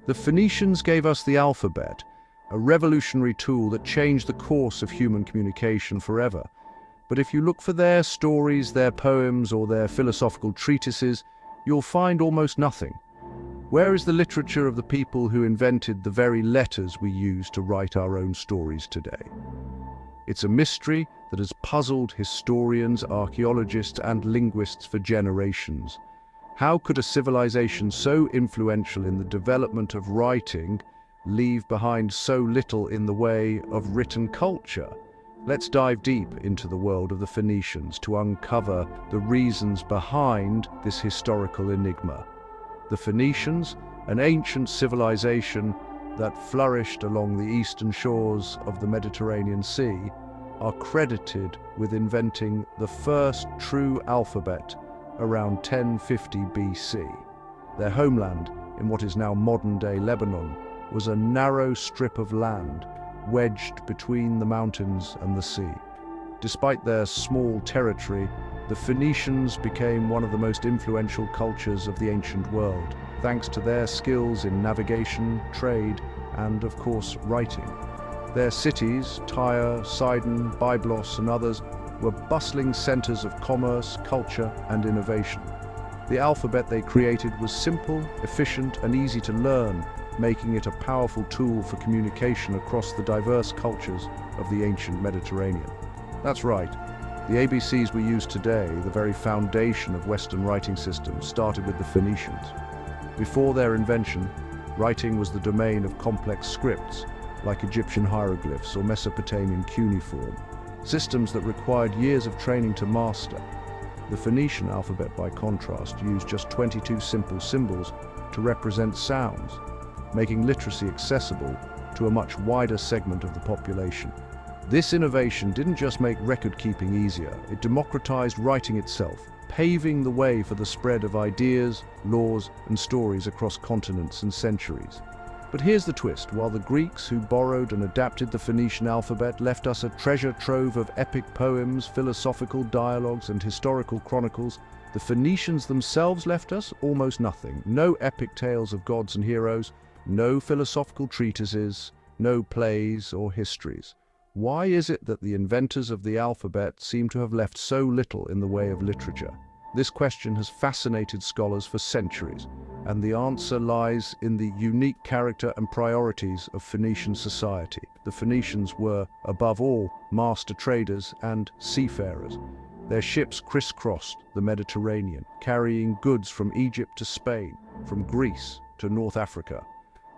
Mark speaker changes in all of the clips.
Speaker 1: The Phoenicians gave us the alphabet, a revolutionary tool that changed the course of human communication forever. But if you look for their stories, their poems, or their philosophical treatises, you'll find almost nothing. Where is the literature of the people who invented the very letters we use to write our own stories today? It's a mystery that has puzzled historians, archaeologists, and linguists for generations. How could a civilization so influential in the development of writing leave behind so little in the way of written culture? Let's dive deep into the world of the Phoenicians to uncover the reasons behind this historical enigma. The Phoenicians, an ancient civilization that flourished along the eastern shores of the Mediterranean Sea, are credited with inventing the first true alphabet around 1050 BC. Their homeland, in what is now modern-day Lebanon, was a narrow strip of land wedged between the mountains and the sea. Despite their small territory, the Phoenicians became one of the most influential cultures of the ancient world, thanks to their skills in navigation, trade, and, of course, writing. Their cities, Tyre, Sidon, Byblos, and others, were bustling centers of commerce, culture, and innovation. The alphabet they created was simple, efficient, and easy to learn, making it a powerful tool for communication across the diverse cultures of the ancient Mediterranean. That's right, the ABCs we use today, the very foundation of Western writing systems, started with the Phoenicians. Before their invention, writing was the domain of complex scripts, like Egyptian hieroglyphs or Mesopotamian cuneiform, systems that required years of training to master. The Phoenician alphabet, by contrast, used just 22 simple symbols to represent sounds, making literacy accessible to a much wider segment of the population. This innovation didn't just make record-keeping easier, it democratized writing itself, paving the way for the spread of ideas, laws, and stories across continents and centuries. But here's the twist. While the Greeks, who borrowed and adapted the Phoenician alphabet, left us a treasure trove of epic poems, philosophical dialogues, and historical chronicles, the Phoenicians themselves left us almost nothing. No epic tales of gods and heroes, no philosophical treatises, no plays or histories. Why is it that the inventors of the alphabet seem to have left so little in the way of literature? This question has fascinated scholars for centuries, and the answer lies in the unique character and priorities of Phoenician society. The Phoenicians were, above all, master traders and seafarers. Their ships crisscrossed the Mediterranean, carrying goods from Egypt to Spain, from Greece to North Africa.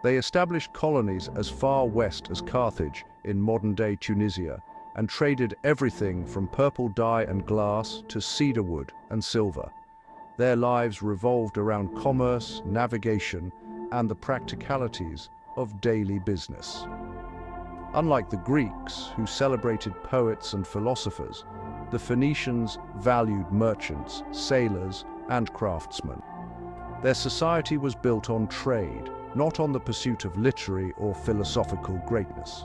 Speaker 1: They established colonies as far west as Carthage in modern-day Tunisia, and traded everything from purple dye and glass to cedar wood and silver. Their lives revolved around commerce, navigation, and the practicalities of daily business. Unlike the Greeks, who celebrated poets and philosophers, the Phoenicians valued merchants, sailors, and craftsmen. Their society was built on trade, not on the pursuit of literary or philosophical greatness.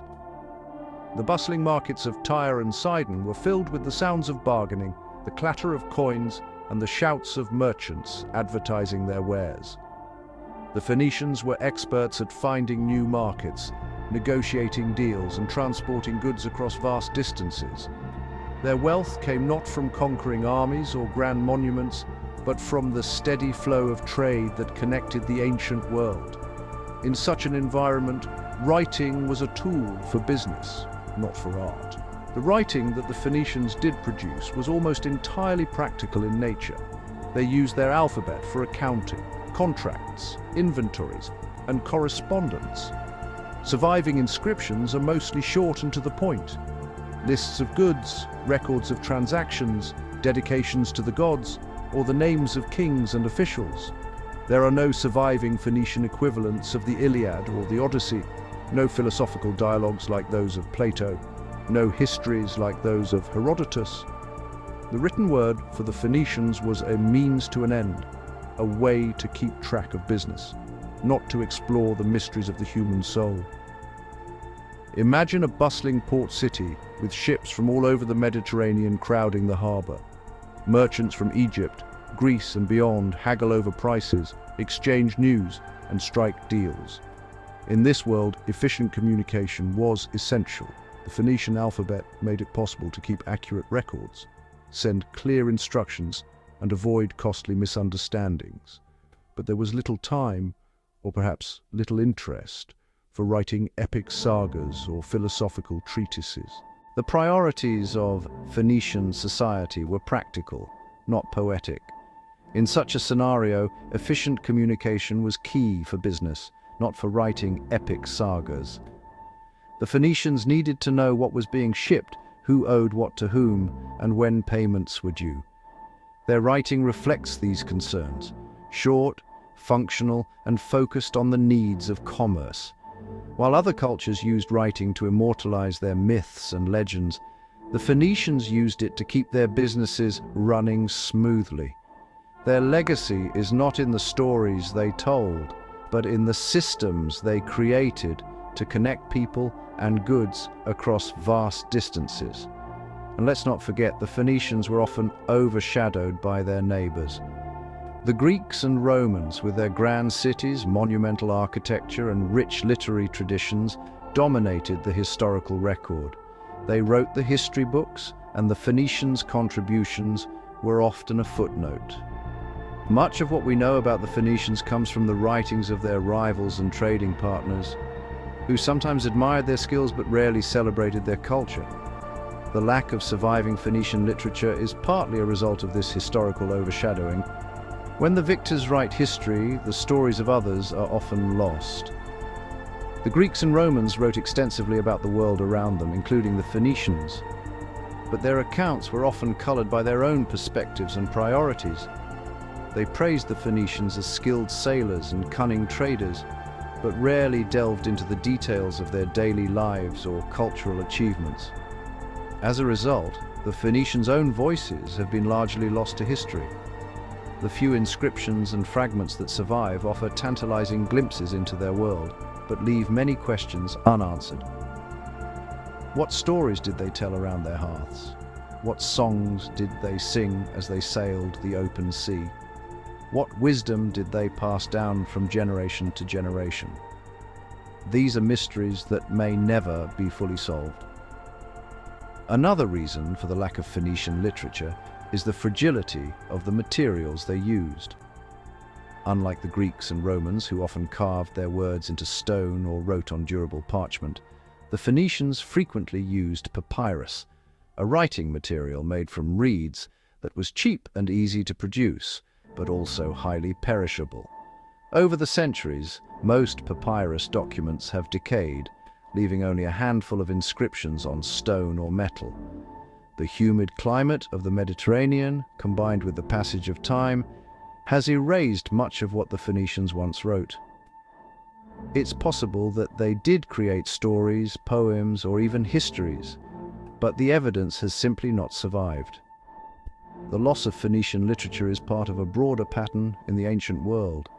Speaker 1: The bustling markets of Tyre and Sidon were filled with the sounds of bargaining, the clatter of coins, and the shouts of merchants advertising their wares. The Phoenicians were experts at finding new markets, negotiating deals, and transporting goods across vast distances. Their wealth came not from conquering armies or grand monuments, but from the steady flow of trade that connected the ancient world. In such an environment, writing was a tool for business, not for art. The writing that the Phoenicians did produce was almost entirely practical in nature. They used their alphabet for accounting, contracts, inventories, and correspondence. Surviving inscriptions are mostly short and to the point. Lists of goods, records of transactions, dedications to the gods, or the names of kings and officials. There are no surviving Phoenician equivalents of the Iliad or the Odyssey, no philosophical dialogues like those of Plato, no histories like those of Herodotus. The written word for the Phoenicians was a means to an end, a way to keep track of business, not to explore the mysteries of the human soul. Imagine a bustling port city with ships from all over the Mediterranean crowding the harbor. Merchants from Egypt, Greece, and beyond haggle over prices, exchange news, and strike deals. In this world, efficient communication was essential. The Phoenician alphabet made it possible to keep accurate records, send clear instructions, and avoid costly misunderstandings. But there was little time, or perhaps little interest, for writing epic sagas or philosophical treatises. The priorities of Phoenician society were practical, not poetic. In such a scenario, efficient communication was key for business, not for writing epic sagas. The Phoenicians needed to know what was being shipped, who owed what to whom, and when payments were due. Their writing reflects these concerns, short, functional, and focused on the needs of commerce. While other cultures used writing to immortalize their myths and legends, the Phoenicians used it to keep their businesses running smoothly. Their legacy is not in the stories they told, but in the systems they created to connect people and goods across vast distances. And let's not forget, the Phoenicians were often overshadowed by their neighbors. The Greeks and Romans, with their grand cities, monumental architecture, and rich literary traditions, dominated the historical record. They wrote the history books, and the Phoenicians' contributions were often a footnote. Much of what we know about the Phoenicians comes from the writings of their rivals and trading partners, who sometimes admired their skills but rarely celebrated their culture. The lack of surviving Phoenician literature is partly a result of this historical overshadowing. When the victors write history, the stories of others are often lost. The Greeks and Romans wrote extensively about the world around them, including the Phoenicians, but their accounts were often colored by their own perspectives and priorities. They praised the Phoenicians as skilled sailors and cunning traders, but rarely delved into the details of their daily lives or cultural achievements. As a result, the Phoenicians' own voices have been largely lost to history. The few inscriptions and fragments that survive offer tantalizing glimpses into their world, but leave many questions unanswered. What stories did they tell around their hearths? What songs did they sing as they sailed the open sea? What wisdom did they pass down from generation to generation? These are mysteries that may never be fully solved. Another reason for the lack of Phoenician literature is the fragility of the materials they used. Unlike the Greeks and Romans, who often carved their words into stone or wrote on durable parchment, the Phoenicians frequently used papyrus, a writing material made from reeds that was cheap and easy to produce, but also highly perishable. Over the centuries, most papyrus documents have decayed, leaving only a handful of inscriptions on stone or metal. The humid climate of the Mediterranean, combined with the passage of time, has erased much of what the Phoenicians once wrote. It's possible that they did create stories, poems, or even histories, but the evidence has simply not survived. The loss of Phoenician literature is part of a broader pattern in the ancient world.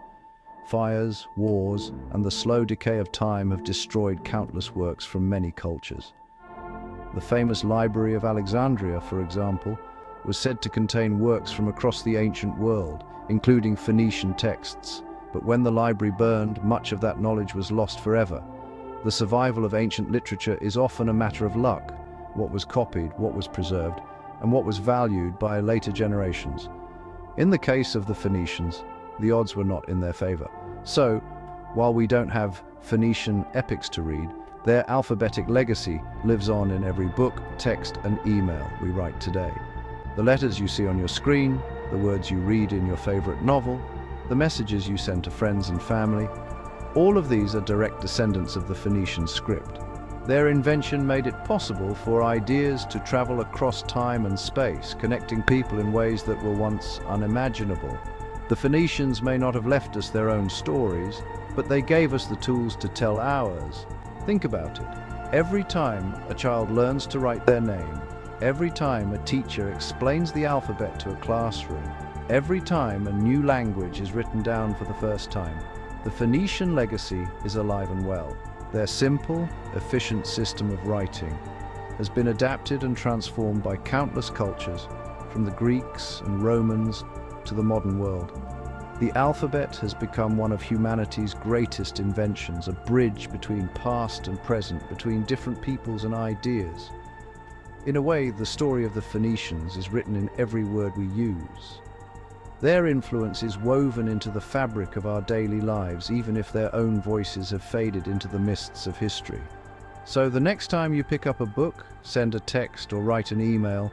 Speaker 1: Fires, wars, and the slow decay of time have destroyed countless works from many cultures. The famous Library of Alexandria, for example, was said to contain works from across the ancient world, including Phoenician texts. But when the library burned, much of that knowledge was lost forever. The survival of ancient literature is often a matter of luck: what was copied, what was preserved, and what was valued by later generations. In the case of the Phoenicians, the odds were not in their favor. So, while we don't have Phoenician epics to read, their alphabetic legacy lives on in every book, text, and email we write today. The letters you see on your screen, the words you read in your favorite novel, the messages you send to friends and family, all of these are direct descendants of the Phoenician script. Their invention made it possible for ideas to travel across time and space, connecting people in ways that were once unimaginable. The Phoenicians may not have left us their own stories, but they gave us the tools to tell ours. Think about it. Every time a child learns to write their name, every time a teacher explains the alphabet to a classroom, every time a new language is written down for the first time, the Phoenician legacy is alive and well. Their simple, efficient system of writing has been adapted and transformed by countless cultures, from the Greeks and Romans to the modern world. The alphabet has become one of humanity's greatest inventions, a bridge between past and present, between different peoples and ideas. In a way, the story of the Phoenicians is written in every word we use. Their influence is woven into the fabric of our daily lives, even if their own voices have faded into the mists of history. So the next time you pick up a book, send a text or write an email,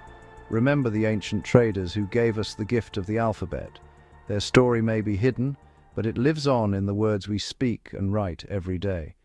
Speaker 1: remember the ancient traders who gave us the gift of the alphabet. Their story may be hidden, but it lives on in the words we speak and write every day.